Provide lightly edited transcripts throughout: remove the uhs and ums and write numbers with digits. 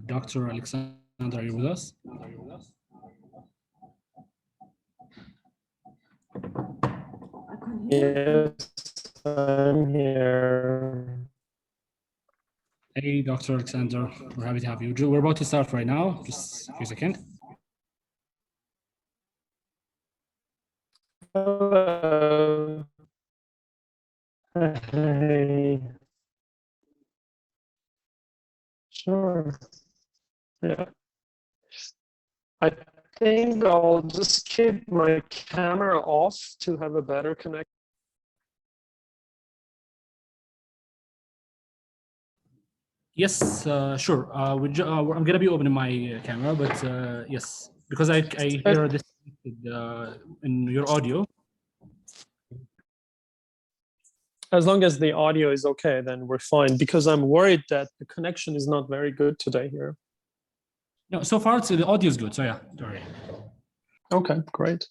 Dr. Alexander, are you with us? Yes, I'm here. Hey, Dr. Alexander, we're happy to have you. We're about to start right now. Just a few seconds. Hello. Hey. Sure. Yeah. I think I'll just keep my camera off to have a better connection. Yes, sure. I'm gonna be opening my camera, but yes, because I hear this in your audio. As long as the audio is okay, then we're fine, because I'm worried that the connection is not very good today here. No, so far the audio is good. So yeah, don't worry. Okay, great.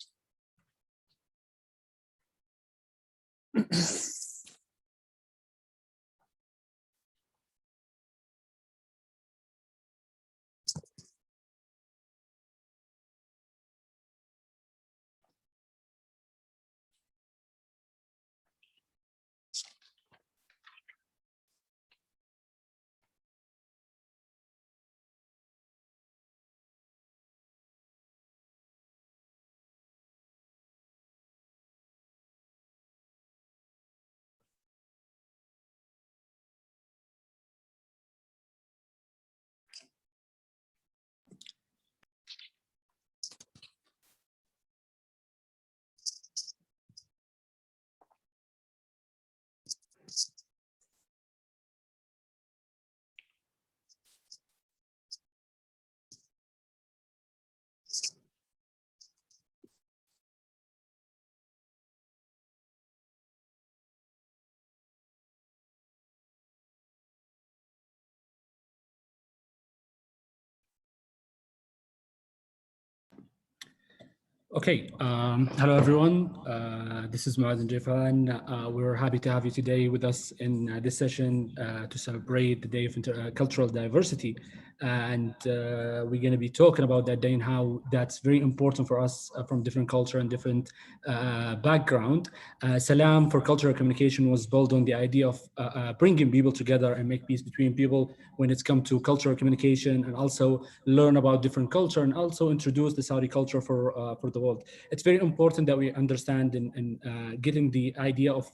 Okay, hello everyone. This is moath and nujifan. We're happy to have you today with us in this session to celebrate the Day of Cultural Diversity. And we're going to be talking about that day and how that's very important for us from different culture and different background. Salam for cultural communication was built on the idea of bringing people together and make peace between people when it's come to cultural communication, and also learn about different culture and also introduce the Saudi culture for the world. It's very important that we understand in getting the idea of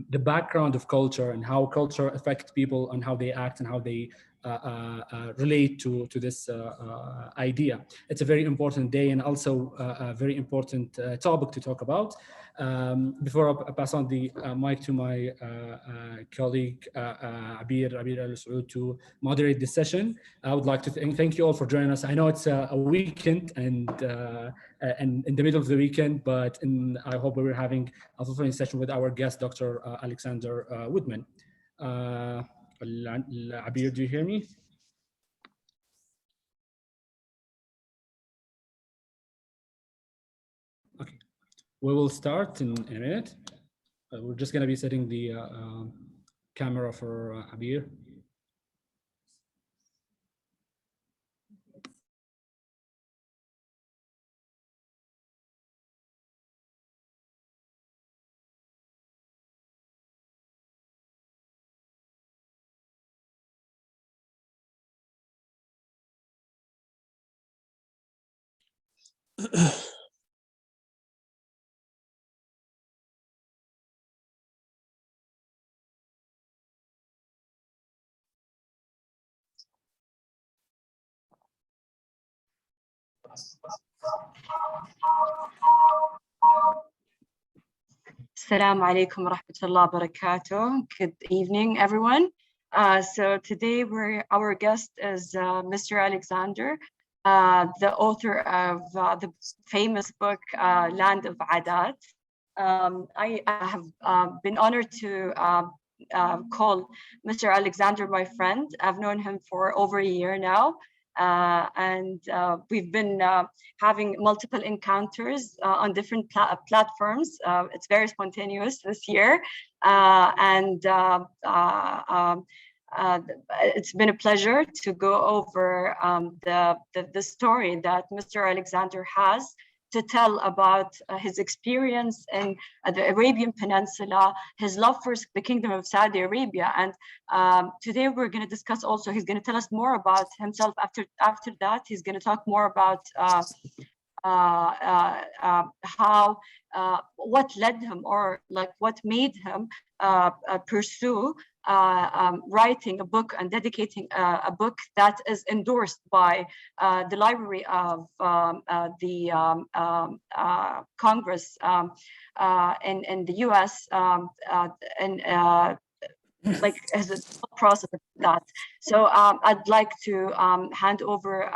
the background of culture and how culture affects people and how they act and how they relate to this idea. It's a very important day and also a very important topic to talk about. Before I pass on the mic to my colleague Abir Al-Saud to moderate this session, I would like to thank you all for joining us. I know it's a weekend and in the middle of the weekend, but I hope we're having a fulfilling session with our guest, Dr. Alexander Woodman. Abir, do you hear me? Okay, we will start in a minute. We're just going to be setting the camera for Abir. Assalamu alaikum wa rahmatullahi wa barakatuh. Good evening, everyone. So today our guest is Mr. Alexander, the author of the famous book, Land of Adat. I have been honored to call Mr. Alexander my friend. I've known him for over a year now. And we've been having multiple encounters on different platforms. It's very spontaneous this year. it's been a pleasure to go over the story that Mr. Alexander has to tell about his experience in the Arabian Peninsula, his love for the Kingdom of Saudi Arabia. And today we're going to discuss also, he's going to tell us more about himself. After that, he's going to talk more about how what led him, or like what made him pursue writing a book and dedicating a book that is endorsed by the Library of the Congress in the US, and like as a process of that. So I'd like to hand over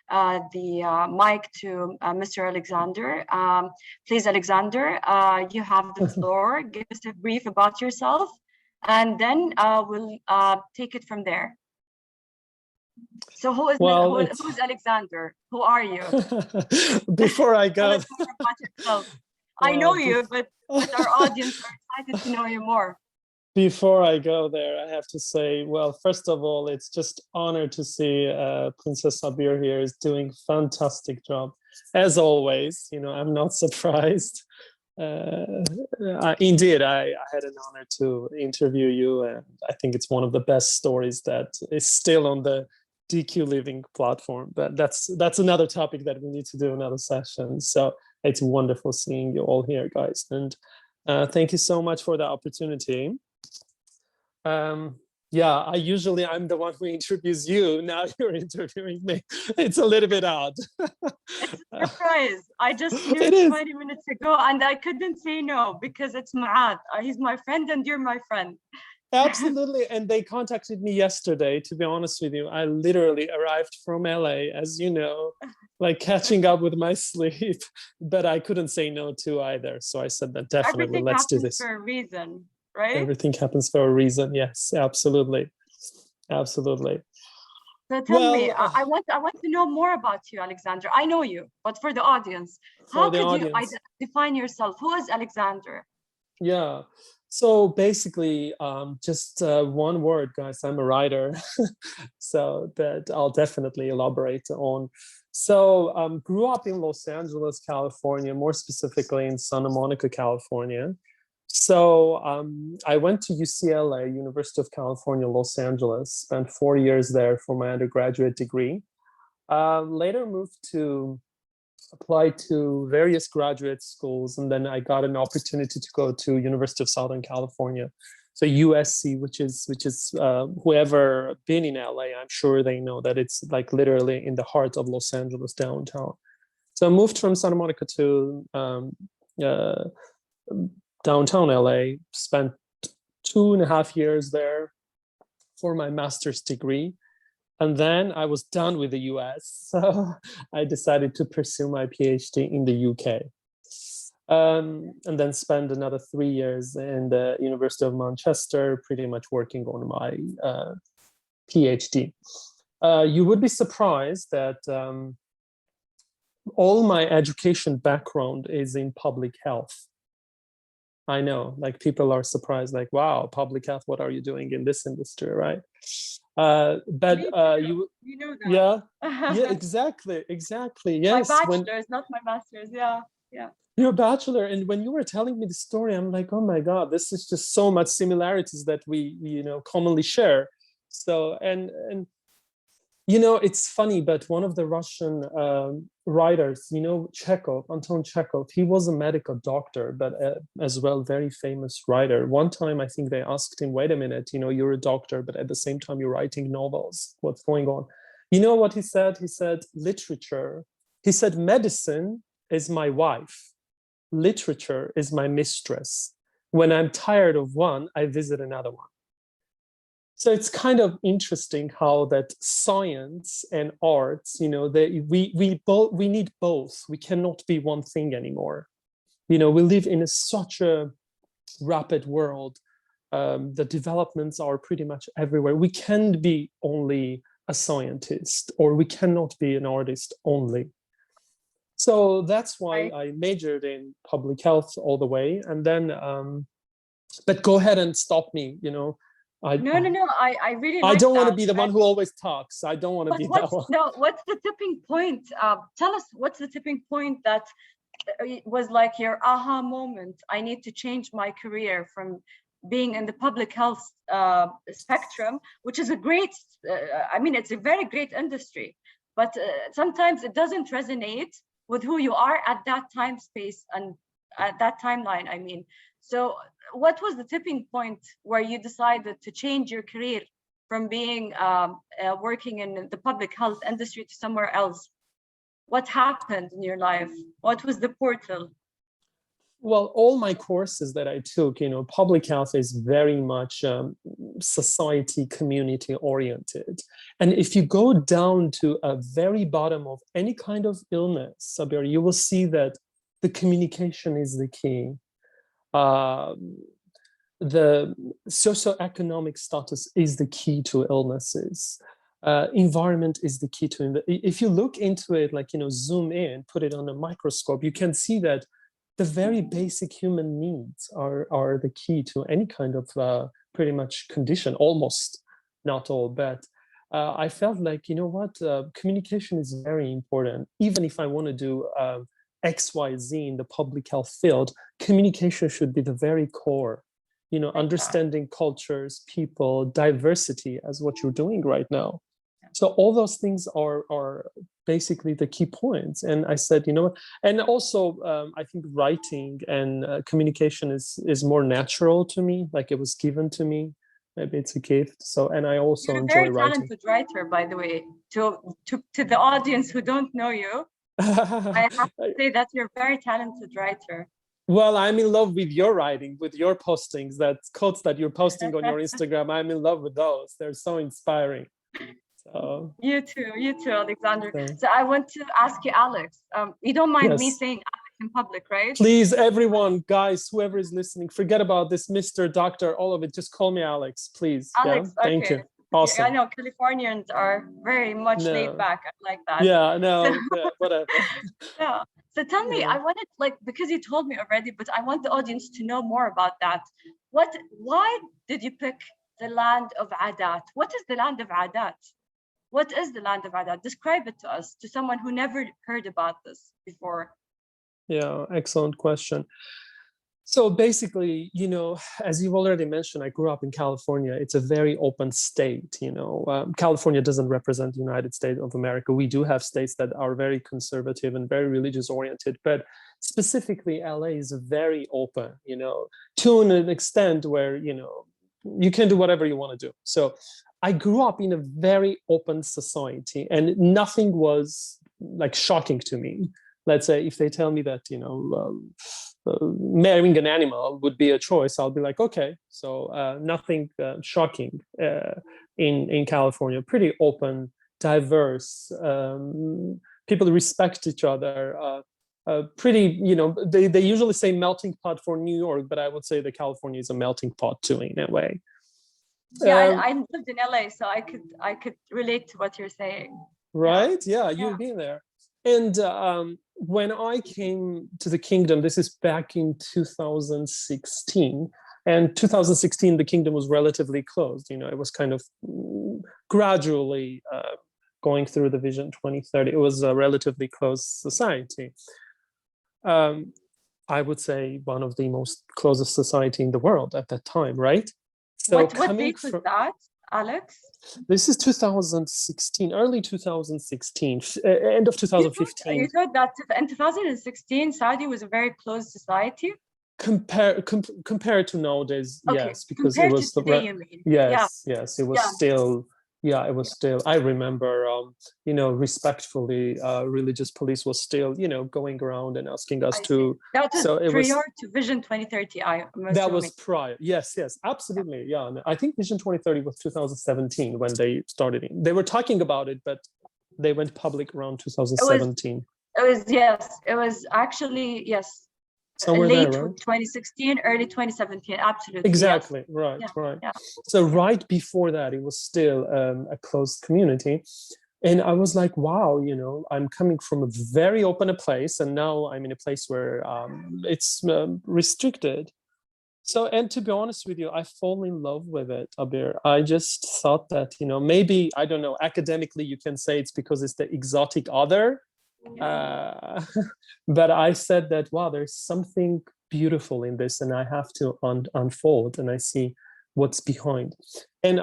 the mic to Mr. Alexander. Please, Alexander, you have the floor. Give us a brief about yourself, and then we'll take it from there. So who is Alexander? Who are you? Before I go, I know you, but our audience are excited to know you more. Before I go there, I have to say, well, first of all, it's just honor to see Princess Sabir here is doing fantastic job. As always, you know, I'm not surprised. Indeed, I had an honor to interview you, and I think it's one of the best stories that is still on the DQ Living platform. But that's another topic that we need to do another session. So it's wonderful seeing you all here, guys. And thank you so much for the opportunity. Yeah, I'm the one who introduced you. Now you're interviewing me. It's a little bit odd. It's a surprise. I just knew 20 minutes ago, and I couldn't say no because it's Moath. He's my friend, and you're my friend. Absolutely. And they contacted me yesterday, to be honest with you. I literally arrived from LA, as you know, like catching up with my sleep, but I couldn't say no to either. So I said that definitely, let's do this. For a reason. Right? Everything happens for a reason. Yes, absolutely. Absolutely. So tell me, I want to know more about you, Alexander. I know you, but for the audience, how could you define yourself? Who is Alexander? Yeah. So basically, just one word, guys. I'm a writer, so that I'll definitely elaborate on. So grew up in Los Angeles, California, more specifically in Santa Monica, California. So I went to UCLA, University of California, Los Angeles, spent 4 years there for my undergraduate degree. Later moved to apply to various graduate schools, and then I got an opportunity to go to University of Southern California. So USC, which is whoever been in LA, I'm sure they know that it's like literally in the heart of Los Angeles downtown. So I moved from Santa Monica to downtown LA, spent 2.5 years there for my master's degree. And then I was done with the US. So I decided to pursue my PhD in the UK. And then spend another 3 years in the University of Manchester, pretty much working on my PhD. You would be surprised that all my education background is in public health. I know, like people are surprised, like, wow, public health, what are you doing in this industry, right? But you know that. Yeah, exactly. Yes. My bachelor's, not my master's. Yeah. Your bachelor, and when you were telling me the story, I'm like, oh my God, this is just so much similarities that we commonly share. So and it's funny, but one of the Russian writers, Chekhov, Anton Chekhov, he was a medical doctor, but as well, very famous writer. One time, I think they asked him, wait a minute, you're a doctor, but at the same time, you're writing novels. What's going on? You know what he said? He said, literature. He said, medicine is my wife. Literature is my mistress. When I'm tired of one, I visit another one. So it's kind of interesting how that science and arts, we need both. We cannot be one thing anymore. We live in such a rapid world. The developments are pretty much everywhere. We can't be only a scientist, or we cannot be an artist only. So that's why I majored in public health all the way. And then, but go ahead and stop me, No, no, no. I really I like don't want to that. be the one who always talks. I don't want to But be that one. what's the tipping point? Tell us what's the tipping point that was like your aha moment. I need to change my career from being in the public health spectrum, which is a great, I mean, it's a very great industry, but sometimes it doesn't resonate with who you are at that time space and at that timeline, I mean. So what was the tipping point where you decided to change your career from being working in the public health industry to somewhere else? What happened in your life? What was the portal? Well, all my courses that I took, public health is very much society, community oriented. And if you go down to a very bottom of any kind of illness, Sabir, you will see that the communication is the key. The socioeconomic status is the key to illnesses. Environment is the key to it. If you look into it, like, zoom in, put it on a microscope, you can see that the very basic human needs are the key to any kind of pretty much condition, almost, not all, but I felt like, communication is very important. Even if I want to do XYZ in the public health field, communication should be the very core, understanding cultures, people, diversity, as what you're doing right now. So all those things are basically the key points. And I said, and also I think writing and communication is more natural to me, like it was given to me. Maybe it's a gift. So, and I also enjoy writing. You're a very talented writer, by the way. To the audience who don't know you, I have to say that you're a very talented writer. Well, I'm in love with your writing, with your postings, that quotes that you're posting on your Instagram. I'm in love with those. They're so inspiring. So you too, Alexander. So I want to ask you, Alex. You don't mind me saying Alex in public, right? Please, everyone, guys, whoever is listening, forget about this Mr. Doctor, all of it. Just call me Alex, please. Alex, yeah? Thank you. Awesome. I know Californians are very much laid back. I like that. Yeah, no, whatever. Yeah. So tell me, I wanted, because you told me already, but I want the audience to know more about that. Why did you pick the land of Adat? What is the land of Adat? What is the land of Adat? Describe it to us, to someone who never heard about this before. Yeah, excellent question. So basically, as you've already mentioned, I grew up in California. It's a very open state. California doesn't represent the United States of America. We do have states that are very conservative and very religious oriented, but specifically LA is very open, to an extent where, you can do whatever you want to do. So I grew up in a very open society, and nothing was like shocking to me. Let's say if they tell me that, marrying an animal would be a choice, I'll be like, okay. So nothing shocking in California. Pretty open, diverse. People respect each other. Pretty, they usually say melting pot for New York, but I would say that California is a melting pot too, in a way. Yeah, I lived in LA, so I could relate to what you're saying. Right? Yeah, you've been there. And when I came to the kingdom, this is back in 2016. And 2016, the kingdom was relatively closed. It was kind of gradually going through the Vision 2030. It was a relatively closed society. I would say one of the most closest society in the world at that time, right? So what date was that, Alex? This is 2016, early 2016, end of 2015. You thought that in 2016, Saudi was a very closed society? Compared to nowadays, okay. Yes, because compared it was to today, you mean? yes, it was still. Yeah, it was still. I remember, respectfully, religious police was still, going around and asking us to. That was prior to Vision 2030. That was prior. Yes, absolutely. Yeah, and I think Vision 2030 was 2017 when they started. They were talking about it, but they went public around 2017. It was actually somewhere late there, right? 2016, early 2017, absolutely. Exactly, yes. right. Yeah. So right before that, it was still a closed community. And I was like, wow, I'm coming from a very open place, and now I'm in a place where it's restricted. So, and to be honest with you, I fall in love with it, Abir. I just thought that, maybe, I don't know, academically you can say it's because it's the exotic other. But I said that, wow, there's something beautiful in this and I have to unfold and I see what's behind. And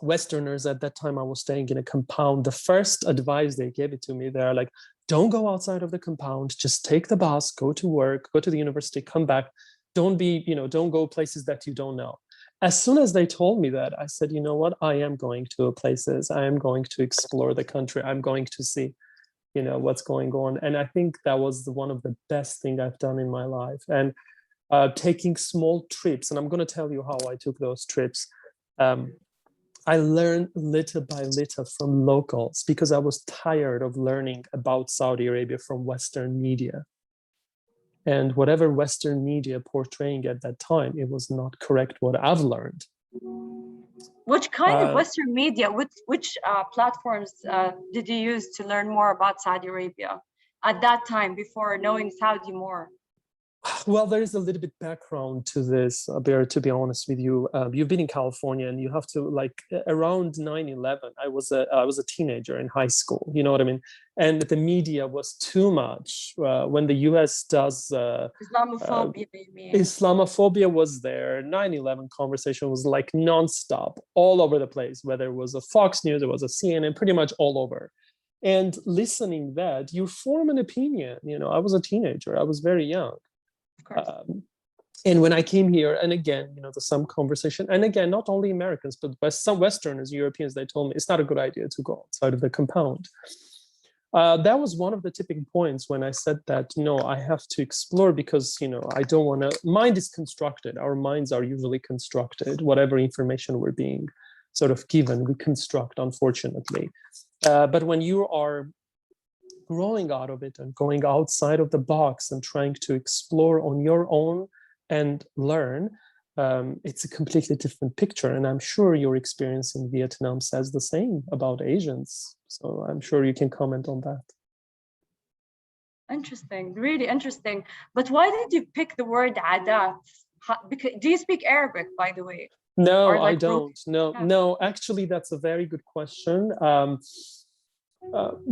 Westerners at that time, I was staying in a compound. The first advice they gave it to me, they're like, don't go outside of the compound, just take the bus, go to work, go to the university, come back. Don't go places that you don't know. As soon as they told me that, I said, you know what, I am going to places, I am going to explore the country, I'm going to see, what's going on. And I think that was one of the best things I've done in my life. And taking small trips, and I'm going to tell you how I took those trips. I learned little by little from locals because I was tired of learning about Saudi Arabia from Western media. And whatever Western media portraying at that time, it was not correct what I've learned. Which kind of Western media, which platforms did you use to learn more about Saudi Arabia at that time before knowing Saudi more? Well, there is a little bit background to this, Abir, to be honest with you. You've been in California and you have to, like, around 9/11, I was a teenager in high school, you know what I mean? And the media was too much. When the US does... Islamophobia, maybe. Islamophobia was there. 9/11 conversation was like nonstop, all over the place, whether it was a Fox News, it was a CNN, pretty much all over. And listening that, you form an opinion. I was a teenager, I was very young. And when I came here, and again, there's some conversation, and again, not only Americans, but some Westerners, Europeans, they told me it's not a good idea to go outside of the compound. That was one of the tipping points when I said that, no, I have to explore because, I don't want to, mind is constructed. Our minds are usually constructed. Whatever information we're being sort of given, we construct, unfortunately. But when you are growing out of it and going outside of the box and trying to explore on your own and learn, it's a completely different picture. And I'm sure your experience in Vietnam says the same about Asians. So I'm sure you can comment on that. Interesting, really interesting. But why did you pick the word Adat? Do you speak Arabic, by the way? No, I don't. No, actually, that's a very good question.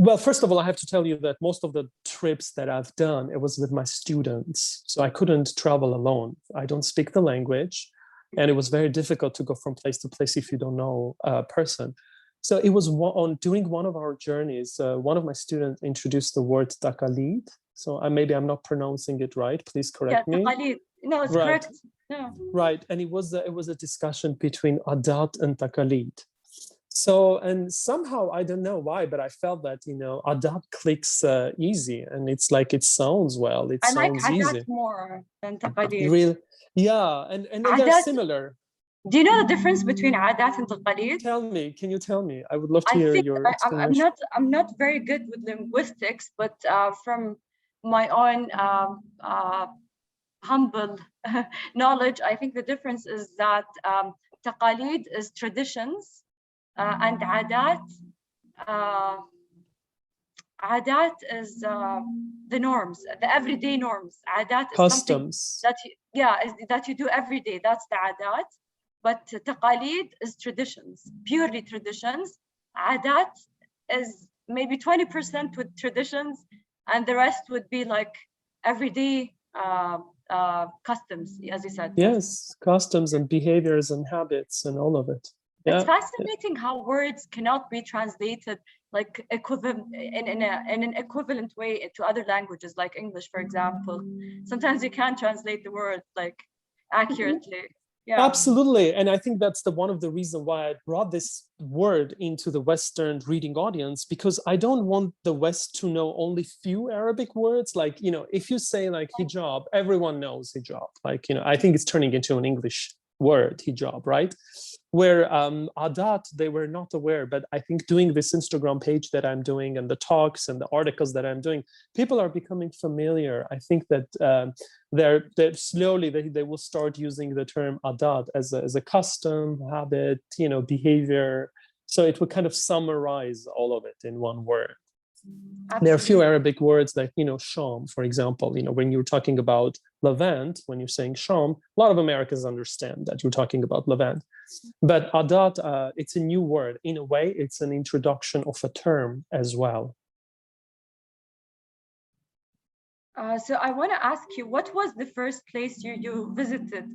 Well, first of all, I have to tell you that most of the trips that I've done, it was with my students. So I couldn't travel alone. I don't speak the language. And it was very difficult to go from place to place if you don't know a person. So it was during one of our journeys, one of my students introduced the word taqalid. So maybe I'm not pronouncing it right. Please correct me. Taqalid. No, it's right. correct. No. Right. And it was a discussion between Adat and taqalid. So, and somehow, I don't know why, but I felt that, Adat clicks easy and it's like, it sounds well. It sounds easy. I like Adat more than Taqalid. Really? Yeah. And they're similar. Do you know the difference between Adat and Taqalid? Can you tell me? I would love to hear your explanation. I'm not very good with linguistics, but from my own humble knowledge, I think the difference is that Taqalid is traditions. And Adat is the norms, the everyday norms. Adat is customs that you do every day. That's the Adat. But Taqalid is traditions, purely traditions. Adat is maybe 20% with traditions, and the rest would be like everyday customs, as you said. Yes, customs and behaviors and habits and all of it. Yeah. It's fascinating how words cannot be translated like equivalent in an equivalent way to other languages, like English, for example. Sometimes you can't translate the word like accurately. Yeah. Absolutely. And I think that's one of the reasons why I brought this word into the Western reading audience, because I don't want the West to know only few Arabic words. Like, if you say like hijab, everyone knows hijab. Like, I think it's turning into an English word, hijab, right? Where Adat, they were not aware, but I think doing this Instagram page that I'm doing and the talks and the articles that I'm doing, people are becoming familiar. I think that they're slowly, they will start using the term Adat as a custom, habit, behavior. So it will kind of summarize all of it in one word. There are a few Absolutely. Arabic words like, Sham, for example, when you're talking about Levant, when you're saying Sham, a lot of Americans understand that you're talking about Levant. But Adat, it's a new word. In a way, it's an introduction of a term as well. So I want to ask you, what was the first place you visited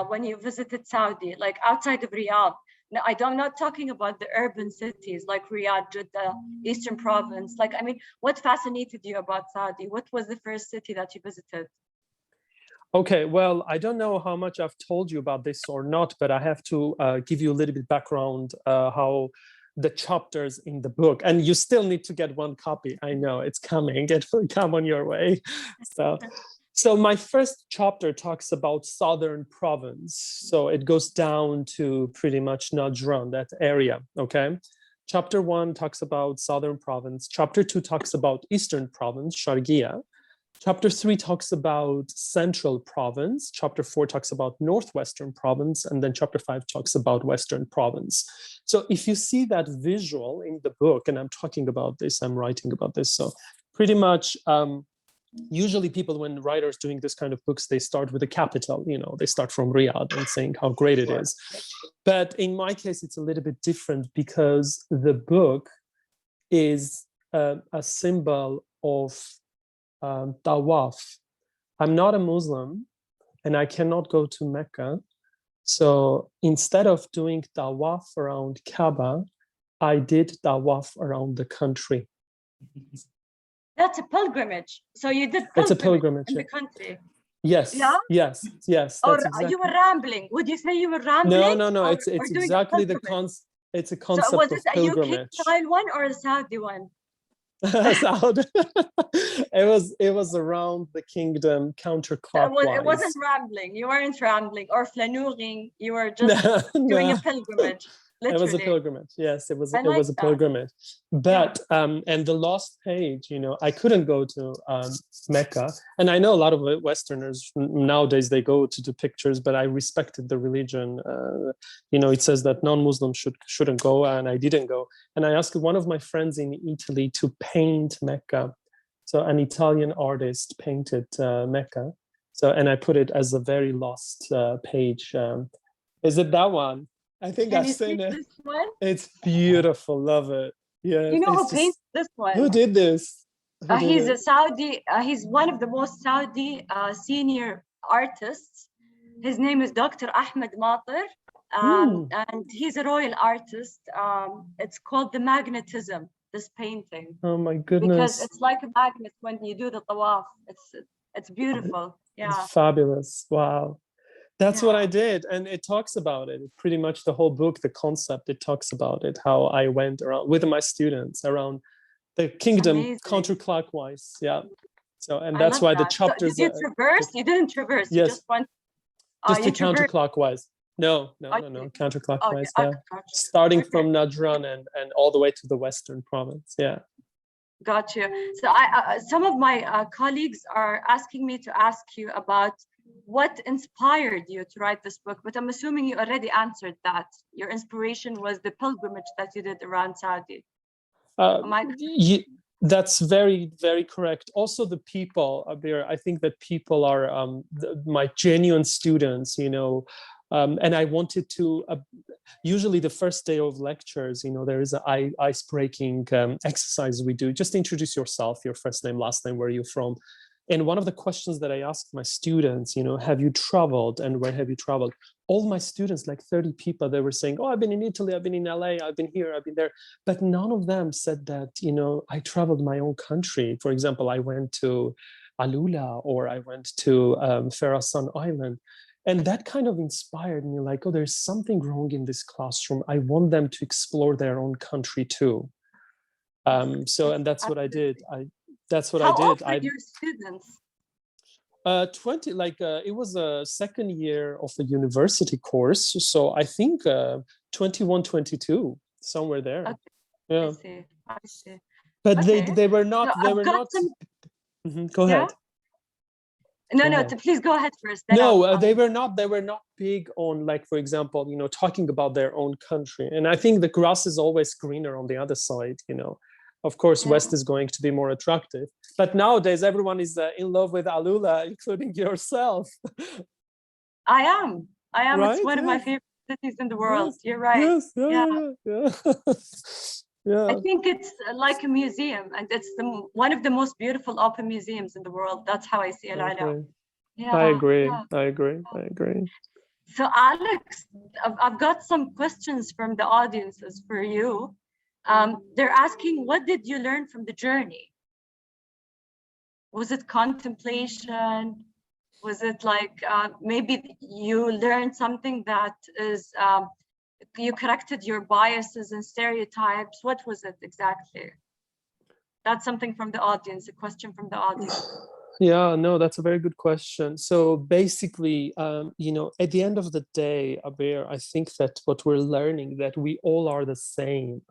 when you visited Saudi, like outside of Riyadh? Now, I'm not talking about the urban cities like Riyadh, Jeddah, Eastern Province. Like, I mean, what fascinated you about Saudi? What was the first city that you visited? Okay, well, I don't know how much I've told you about this or not, but I have to give you a little bit background how the chapters in the book, and you still need to get one copy. I know it's coming, it will come on your way. So my first chapter talks about Southern Province. So it goes down to pretty much Najran, that area, okay? Chapter 1 talks about Southern Province. Chapter 2 talks about Eastern Province, Sharqiya. Chapter 3 talks about Central Province. Chapter 4 talks about Northwestern Province. And then Chapter 5 talks about Western Province. So if you see that visual in the book, and I'm talking about this, I'm writing about this. So pretty much, usually people, when writers doing this kind of books, they start with the capital, they start from Riyadh and saying how great it is. But in my case, it's a little bit different because the book is a symbol of tawaf. I'm not a Muslim and I cannot go to Mecca. So instead of doing tawaf around Kaaba, I did tawaf around the country. That's a pilgrimage. So you did It's a pilgrimage in the country. Yes. Yeah? Yes. Or Exactly. you were rambling. Would you say you were rambling? No. It's exactly the concept. It's a concept so was of it a pilgrimage. UK style one or a Saudi one? It was around the kingdom counterclockwise. It wasn't rambling. You weren't rambling or flaneuring. You were just doing a pilgrimage. Literally. It was a pilgrimage. Yes, it was a that. pilgrimage. But and the last page, I couldn't go to Mecca. And I know a lot of Westerners nowadays, they go to do pictures, but I respected the religion. It says that non-Muslims shouldn't go, and I didn't go. And I asked one of my friends in Italy to paint Mecca. So an Italian artist painted Mecca. So, and I put it as a very last page. Is it that one? I think I've seen it. This one? It's beautiful. Love it. Yeah. You know who painted this one? Who did this? He's a Saudi. He's one of the most Saudi senior artists. His name is Dr. Ahmed Matir. And he's a royal artist. It's called the magnetism, this painting. Oh my goodness. Because it's like a magnet when you do the tawaf. It's beautiful. Yeah. It's fabulous. Wow. That's what I did. And it talks about it. Pretty much the whole book, the concept, it talks about it, how I went around with my students around the kingdom counterclockwise. Yeah. So, and that's why the chapters. So did you traverse? You didn't traverse. Yes. You just went. Just the counterclockwise. No, counterclockwise. Okay. Starting from Najran and all the way to the Western Province. Yeah. Got you. So some of my colleagues are asking me to ask you about what inspired you to write this book, but I'm assuming you already answered that. Your inspiration was the pilgrimage that you did around Saudi. That's very, very correct. Also, the people, Abir, I think that people are my genuine students, and I wanted to, usually the first day of lectures, there is an ice-breaking exercise we do. Just introduce yourself, your first name, last name, where you're from. And one of the questions that I asked my students, have you traveled and where have you traveled? All my students, like 30 people, they were saying, oh, I've been in Italy, I've been in LA, I've been here, I've been there. But none of them said that, I traveled my own country. For example, I went to Alula or I went to Ferasan Island. And that kind of inspired me, like, oh, there's something wrong in this classroom. I want them to explore their own country too. And that's what I did. How old were your students? 20, it was a second year of a university course. So I think 21, 22, somewhere there. Okay. Yeah. I see. But they were not, Go ahead. No, please go ahead first. They were not big on, like, for example, talking about their own country. And I think the grass is always greener on the other side, Of course, West is going to be more attractive. But nowadays, everyone is in love with Alula, including yourself. I am. Right? It's one of my favorite cities in the world. You're right. Yes. Yeah. Yeah. I think it's like a museum, and it's one of the most beautiful open museums in the world. That's how I see Al-Ala. Yeah, I agree. yeah. I agree. I agree. So Alex, I've got some questions from the audiences for you. They're asking, what did you learn from the journey? Was it contemplation? Was it like maybe you learned something that is, you corrected your biases and stereotypes? What was it exactly? That's something from the audience, a question from the audience. Yeah, no, that's a very good question. So basically, you know, at the end of the day, Abir, I think that what we're learning, that we all are the same.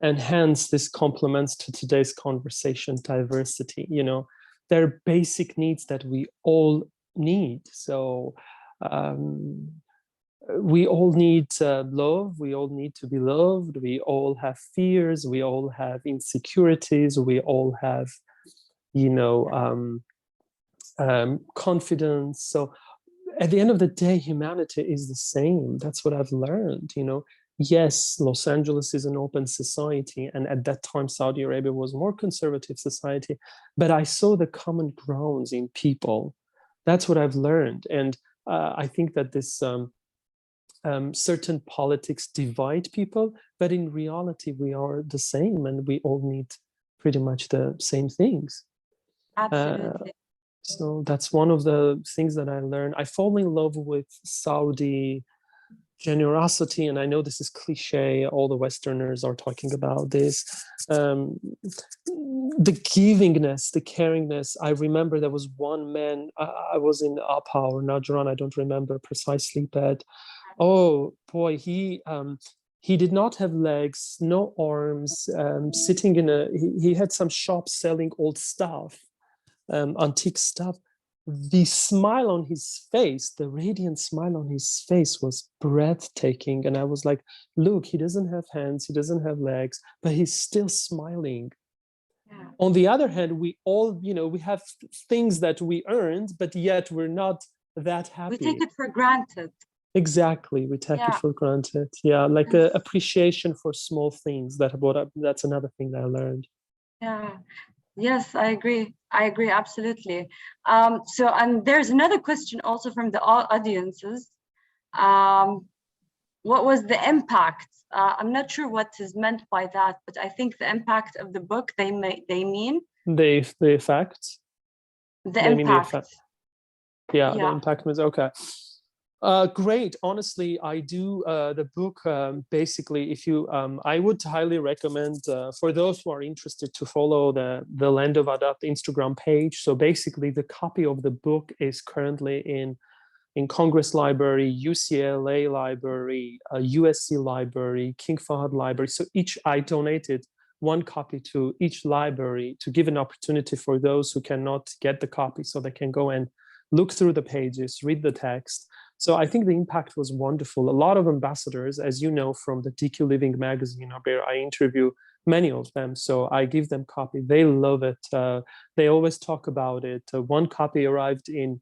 And hence this complements to today's conversation, diversity. You know, there are basic needs that we all need. So we all need love, we all need to be loved, we all have fears, we all have insecurities, we all have, you know, confidence. So at the end of the day, humanity is the same. That's what I've learned, you know. Yes, Los Angeles is an open society, and at that time Saudi Arabia was more conservative society, but I saw the common grounds in people. That's what I've learned. And I think that this certain politics divide people, but in reality we are the same, and we all need pretty much the same things. Absolutely. So that's one of the things that I learned. I fall in love with Saudi generosity, and I know this is cliche, all the Westerners are talking about this. The givingness, the caringness. I remember there was one man, I was in Apa or Najran, I don't remember precisely, but oh boy, he did not have legs, no arms, sitting in he had some shop selling old stuff, antique stuff. The smile on his face, the radiant smile on his face was breathtaking. And I was like, look, he doesn't have hands, he doesn't have legs, but he's still smiling. Yeah. On the other hand, we all, you know, we have things that we earned, but yet we're not that happy. We take it for granted. Exactly, we take it for granted. Yeah, like appreciation for small things. That's another thing that I learned. Yeah. Yes, I agree. I agree, absolutely. So, and there's another question also from the audiences. What was the impact? I'm not sure what is meant by that, but I think the impact of the book, they mean? The effect? The impact. Yeah, the impact was okay. Great. Honestly, I do the book. Basically, if you, I would highly recommend for those who are interested to follow the Land of Adat Instagram page. So basically, the copy of the book is currently in Congress Library, UCLA Library, USC Library, King Fahd Library. So I donated one copy to each library to give an opportunity for those who cannot get the copy, so they can go and look through the pages, read the text. So I think the impact was wonderful. A lot of ambassadors, as you know, from the DQ Living magazine, I interview many of them. So I give them copy. They love it. They always talk about it. One copy arrived in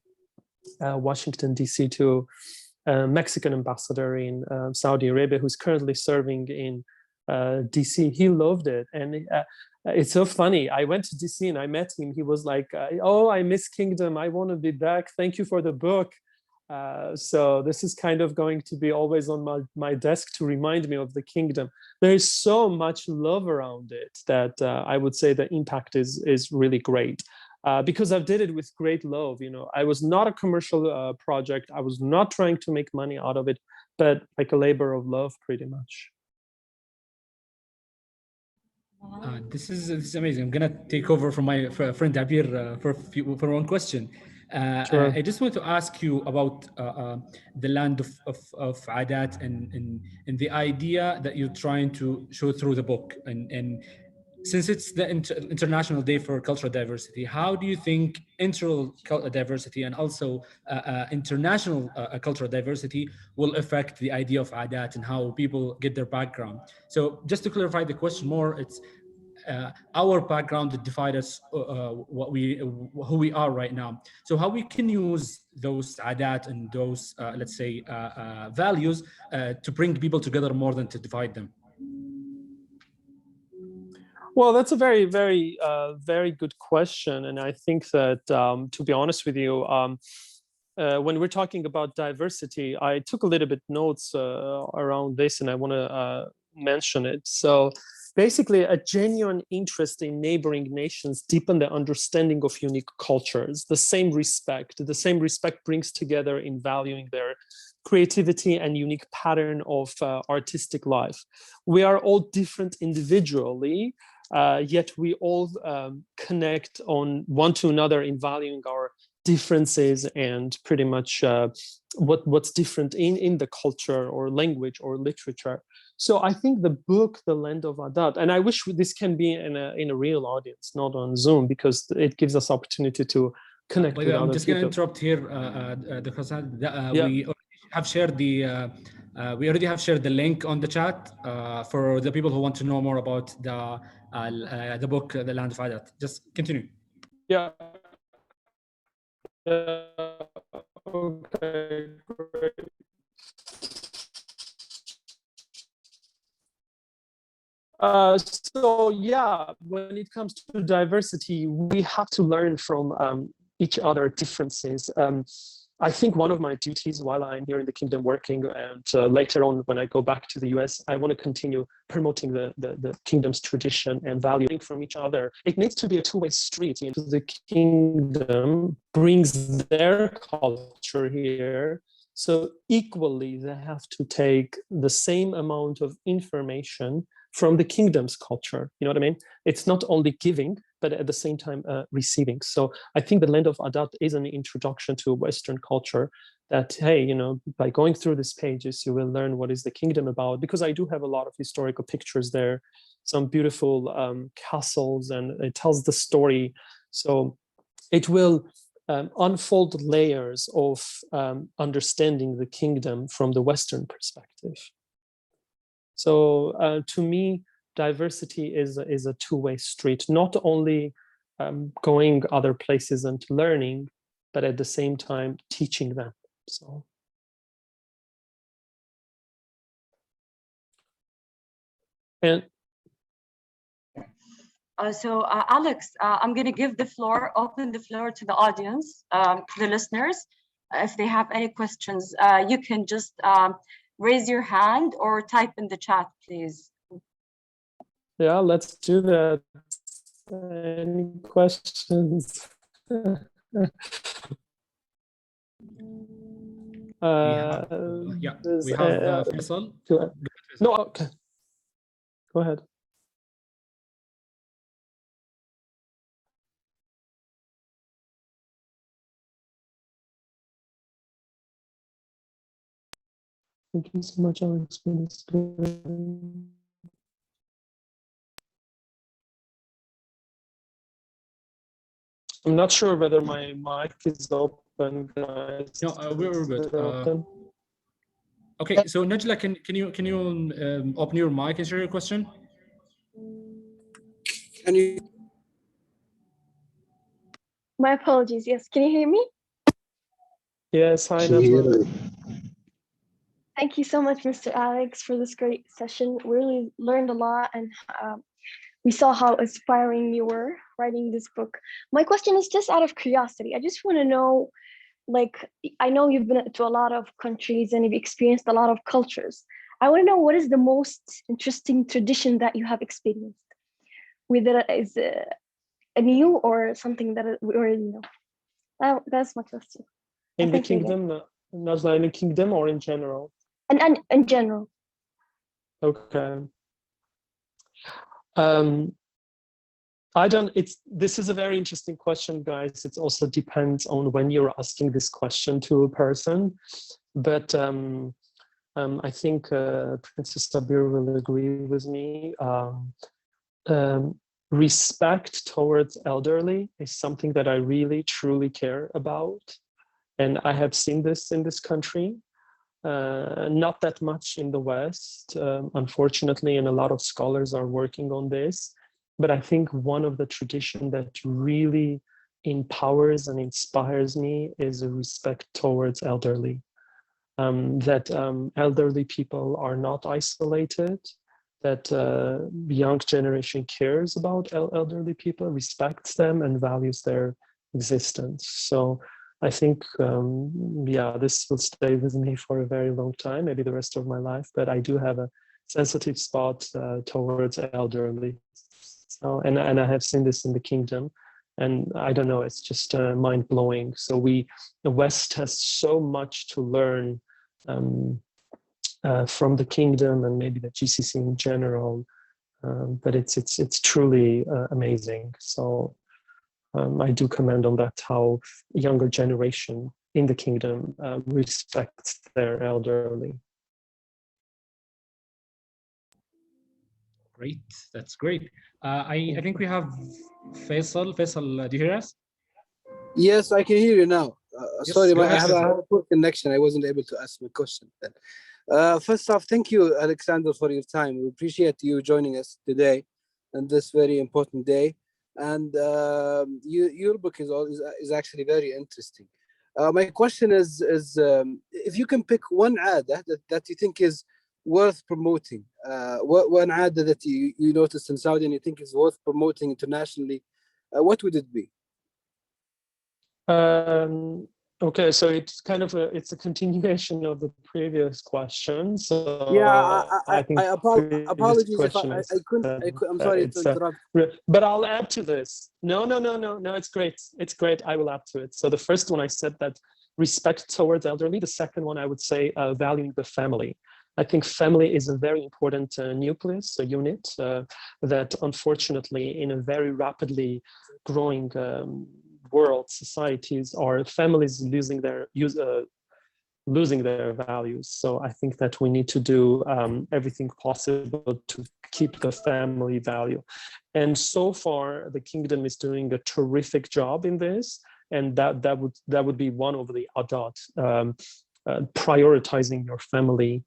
Washington, D.C. to a Mexican ambassador in Saudi Arabia, who's currently serving in D.C. He loved it. And it's so funny. I went to D.C. and I met him. He was like, oh, I miss Kingdom. I want to be back. Thank you for the book. So this is kind of going to be always on my desk to remind me of the Kingdom. There is so much love around it that I would say the impact is really great because I've did it with great love. You know, I was not a commercial project. I was not trying to make money out of it, but like a labor of love, pretty much. This is amazing. I'm gonna take over from my friend Abir for one question. Sure. I just want to ask you about the land of Adat and the idea that you're trying to show through the book. And since it's the International Day for Cultural Diversity, how do you think internal diversity and also international cultural diversity will affect the idea of Adat and how people get their background? So just to clarify the question more, it's our background that define us, who we are right now. So how we can use those adat and those, let's say, values to bring people together more than to divide them. Well, that's a very, very, very good question. And I think that, to be honest with you, when we're talking about diversity, I took a little bit notes around this, and I want to mention it. So basically, a genuine interest in neighboring nations deepen the understanding of unique cultures. The same respect brings together in valuing their creativity and unique pattern of artistic life. We are all different individually, yet we all connect on one to another in valuing our differences and pretty much what's different in the culture or language or literature. So I think the book, The Land of Adat, and I wish this can be in a real audience, not on Zoom, because it gives us opportunity to connect with I'm other just going to people. interrupt here, Dr. Hassan. Yeah. We already have shared the link on the chat for the people who want to know more about the book, The Land of Adat. Just continue. Yeah. Okay, great. So yeah, when it comes to diversity, we have to learn from each other differences. I think one of my duties while I'm here in the kingdom working, and later on when I go back to the US, I want to continue promoting the kingdom's tradition and valuing from each other. It needs to be a two-way street. You know, the kingdom brings their culture here. So equally, they have to take the same amount of information from the kingdom's culture. You know what I mean? It's not only giving, but at the same time receiving. So I think The Land of Adat is an introduction to Western culture that, hey, you know, by going through these pages, you will learn what is the kingdom about, because I do have a lot of historical pictures there, some beautiful castles, and it tells the story. So it will unfold layers of understanding the kingdom from the Western perspective. So to me, diversity is a two-way street, not only going other places and learning, but at the same time teaching them. So. And Alex, I'm going to give the floor, open the floor to the audience, to the listeners. If they have any questions, you can just raise your hand or type in the chat, please. Yeah, let's do that. Any questions? Yeah, we have Faisal. No, okay. Go ahead. Thank you so much, Alex, for this. I'm not sure whether my mic is open, guys. No, we're good. Okay, so Najla, can you open your mic and share your question? Can you? My apologies. Yes, can you hear me? Yes, hi, Najla. Thank you so much, Mr. Alex, for this great session. We really learned a lot, and we saw how inspiring you were writing this book. My question is just out of curiosity. I just want to know, like, I know you've been to a lot of countries and you've experienced a lot of cultures. I want to know, what is the most interesting tradition that you have experienced? Whether it is a new or something that we already know. That's my question. In the kingdom, Najla, in the kingdom or in general? And in general. Okay. This is a very interesting question, guys. It also depends on when you're asking this question to a person. But I think Princess Sabir will agree with me. Respect towards elderly is something that I really, truly care about. And I have seen this in this country. Not that much in the West, unfortunately, and a lot of scholars are working on this. But I think one of the tradition that really empowers and inspires me is a respect towards elderly. That elderly people are not isolated, that young generation cares about elderly people, respects them, and values their existence. So I think, yeah, this will stay with me for a very long time, maybe the rest of my life, but I do have a sensitive spot towards elderly. So, and I have seen this in the kingdom, and I don't know, it's just mind-blowing. So the West has so much to learn from the kingdom and maybe the GCC in general, but it's truly amazing. So I do commend on that how younger generation in the kingdom respects their elderly. Great, that's great. I think we have Faisal. Faisal, do you hear us? Yes, I can hear you now. Yes, Sorry, go I ahead, have Faisal. a poor connection. I wasn't able to ask my question then. First off, thank you, Alexander, for your time. We appreciate you joining us today on this very important day. And your book is actually very interesting. My question is if you can pick one adah that you think is worth promoting, one adah that you noticed in Saudi and you think is worth promoting internationally, what would it be? Okay, so it's kind of it's a continuation of the previous question. So Yeah, I think previous apologies if question I couldn't. I'm sorry to interrupt. But I'll add to this. No, it's great. It's great. I will add to it. So the first one I said that respect towards elderly. The second one I would say valuing the family. I think family is a very important nucleus, a unit that unfortunately in a very rapidly growing world, societies, or families losing their values. So I think that we need to do everything possible to keep the family value. And so far, the kingdom is doing a terrific job in this, and that would be one of the Adat, prioritizing your family.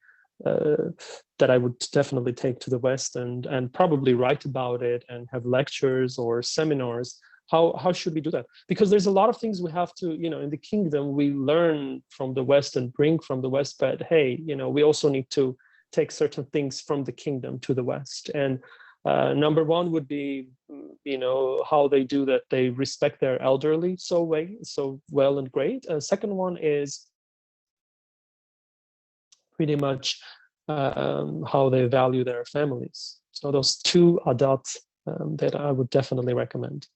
That I would definitely take to the West and probably write about it and have lectures or seminars. How should we do that? Because there's a lot of things we have to, in the kingdom, we learn from the West and bring from the West, but hey, we also need to take certain things from the kingdom to the West. And number one would be, how they do that. They respect their elderly so well and great. Second one is pretty much how they value their families. So those two Adat that I would definitely recommend.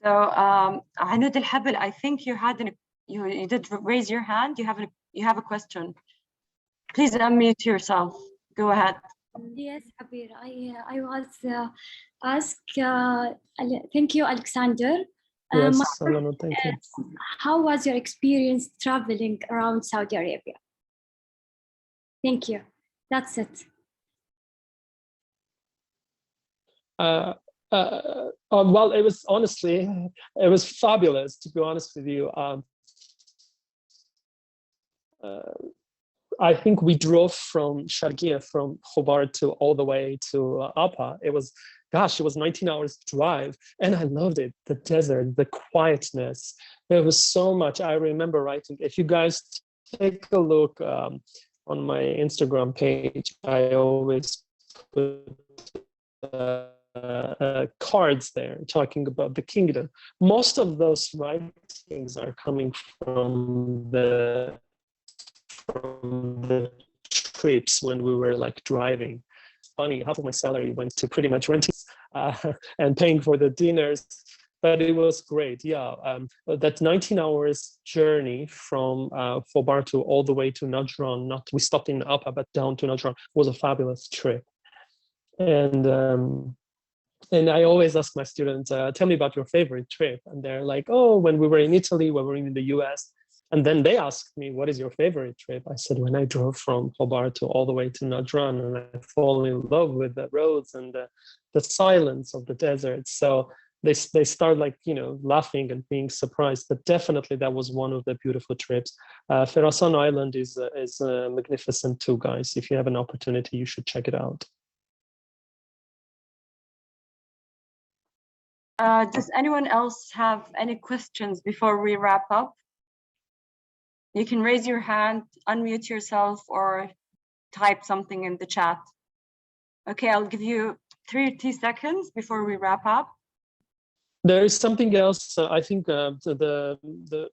So, Anud Al-Habel, I think you did raise your hand. You have a question. Please unmute yourself. Go ahead. Yes, Abir. I was asked. Thank you, Alexander. Yes, Salam, thank you. How was your experience traveling around Saudi Arabia? Thank you. That's it. Well, it was fabulous, to be honest with you. I think we drove from Sharqiya, from Khobar to all the way to Abha. It was 19 hours drive, and I loved it. The desert, the quietness. There was so much. I remember writing. If you guys take a look on my Instagram page, I always put cards there talking about the kingdom. Most of those writings are coming from the trips when we were like driving. Funny, half of my salary went to pretty much renting and paying for the dinners, but it was great. Yeah, that 19 hours journey from Khobar to all the way to Najran, we stopped in Abha, but down to Najran, was a fabulous trip. And I always ask my students, tell me about your favorite trip. And they're like, oh, when we were in Italy, when we were in the US. And then they asked me, what is your favorite trip? I said, when I drove from Khobar to all the way to Najran, and I fall in love with the roads and the silence of the desert. So they start laughing and being surprised. But definitely that was one of the beautiful trips. Ferasan Island is magnificent too, guys. If you have an opportunity, you should check it out. Does anyone else have any questions before we wrap up? You can raise your hand, unmute yourself, or type something in the chat. Okay, I'll give you 30 seconds before we wrap up. There is something else. I think the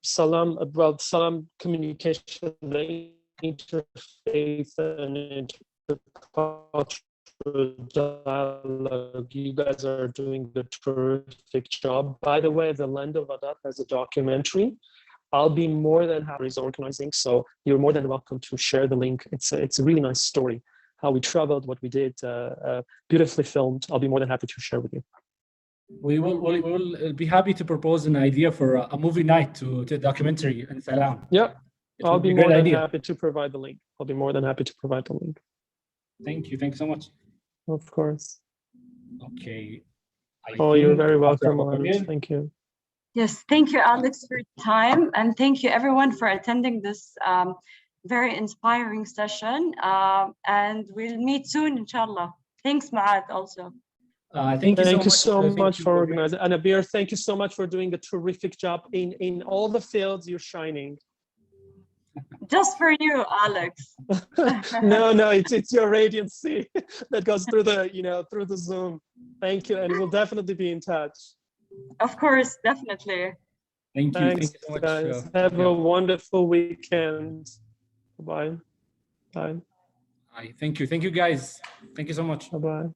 Salam, about Salam communication, the interfaith and intercultural dialogue. You guys are doing a terrific job. By the way, the Land of Adat has a documentary. I'll be more than happy is organizing, so you're more than welcome to share the link. It's a really nice story, how we traveled, what we did, beautifully filmed. I'll be more than happy to share with you. We will be happy to propose an idea for a movie night to a documentary in Salam. Yeah, I'll be more than happy to provide the link. I'll be more than happy to provide the link. Thank you so much. Of course. Okay. You're very welcome, Mohamed. Thank you. Yes, thank you, Alex, for your time, and thank you everyone for attending this very inspiring session. And we'll meet soon, inshallah. Thanks, Moath, also. Thank you so much for organizing. And Abir, thank you so much for doing a terrific job in all the fields. You're shining. Just for you, Alex. No, it's your radiancy that goes through the through the Zoom. Thank you, and we'll definitely be in touch. Of course, definitely. Thank you. Thanks, Thank you so much. guys. Have a wonderful weekend. Bye. Bye. Bye. Thank you, guys. Thank you so much. Bye.